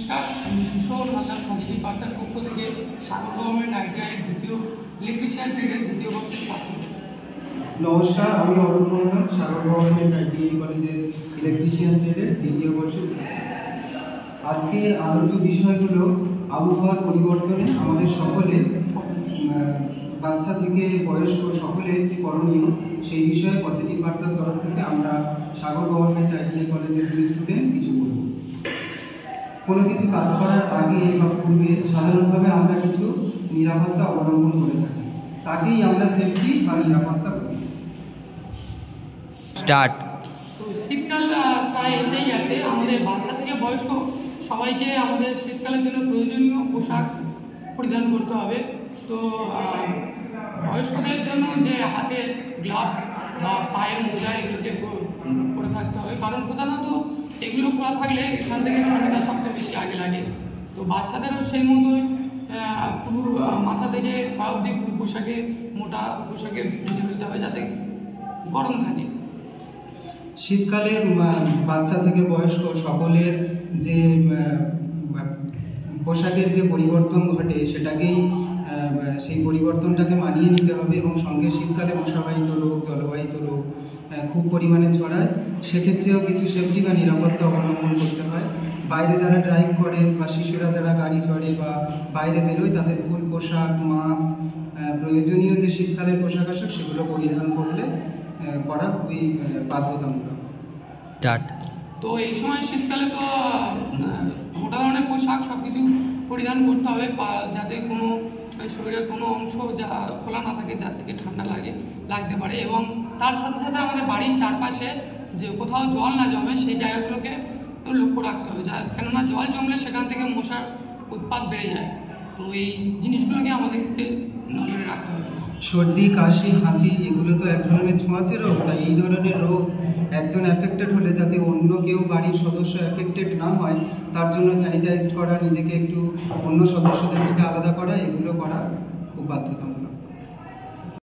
নমস্কার, আমি সুশোভন হালদার পজিটিভ বার্তার পক্ষ থেকে সাগর গভর্নমেন্ট আইটিআই দ্বিতীয় ইলেকট্রিশিয়ান ট্রেডের দ্বিতীয় বর্ষের ছাত্র। নমস্কার, আমি অরূপ মন্ডল, সাগর গভর্নমেন্ট আইটিআই কলেজের ইলেকট্রিশিয়ান ট্রেডের দ্বিতীয় বর্ষের ছাত্র। আজকে আলোচ্য বিষয় হলো আবহাওয়ার পরিবর্তনে আমাদের সকলের, বাচ্চা থেকে বয়স্ক সকলের কী করণীয় সেই বিষয়ে পজিটিভ বার্তার তরফ থেকে আমরা সাগর গভর্নমেন্ট আইটিআই কলেজের 2 স্টুডেন্ট কিছু বলব। কোনো কিছু কাজ করার আগে বা পূর্বে সাধারণভাবে আমরা কিছু নিরাপত্তা অবলম্বন করে থাকি, তাকেই আমরা সেফটি বা নিরাপত্তা বলি। স্টার্ট। তো শীতকাল প্রায় এসেই আছে, আমাদের বাচ্চা থেকে বয়স্ক সবাইকে আমাদের শীতকালের জন্য প্রয়োজনীয় পোশাক পরিধান করতে হবে। তো বয়স্কদের জন্য যে হাতের গ্লাভস বা পায়ের মোজা এগুলোকে পরে থাকতে হবে, কারণ প্রধানত এগুলো পরা থাকলে এখান থেকে ঠান্ডাটা সবচেয়ে বেশি আগে লাগে। তো বাচ্চাদেরও সেই মতোই পুরো মাথা থেকে পা অব্দি পুরো পোশাকে, মোটা পোশাকে বেঁধে ফেলতে হবে যাতে গরম থাকে। শীতকালে বাচ্চা থেকে বয়স্ক সকলের যে পোশাকের যে পরিবর্তন ঘটে সেটাকেই সেই পরিবর্তনটাকে মানিয়ে নিতে হবে, এবং সঙ্গে শীতকালে মশাবাহিত রোগ, জলবাহিত রোগ খুব পরিমাণে ছড়ায়। সেক্ষেত্রেও কিছু সেফটি বা নিরাপত্তা অবলম্বন করতে হয়। বাইরে যারা ড্রাইভ করেন বা শিশুরা যারা গাড়ি চড়ে বা বাইরে বেরোয় তাদের ফুল পোশাক, মাস্ক, প্রয়োজনীয় যে শীতকালের পোশাক আশাক সেগুলো পরিধান করা খুবই বাধ্যতামূলক। তো এই সময় শীতকালে তো মোটা ধরনের পোশাক সব কিছু পরিধান করতে হবে যাতে কোনো শরীরের কোনো অংশ যা খোলা না থাকে, যার থেকে ঠান্ডা লাগতে পারে। এবং তার সাথে সাথে আমাদের বাড়ির চারপাশে যে কোথাও জল না জমে সেই জায়গাগুলোকে লক্ষ্য রাখতে হবে, কেননা জল জমলে সেখান থেকে মশার উৎপাত বেড়ে যায়। তো এই জিনিসগুলোকে আমাদেরকে নজরে রাখতে হবে। সর্দি, কাশি, হাঁচি এগুলো তো এক ধরনের ছোঁয়াচে রোগ, তাই এই ধরনের রোগ একজন অ্যাফেক্টেড হলে যাতে অন্য কেউ বাড়ির সদস্য অ্যাফেক্টেড না হয় তার জন্য স্যানিটাইজড করা, নিজেকে একটু অন্য সদস্যদের থেকে আলাদা করা, এগুলো করা খুব বাধ্যতামূলক।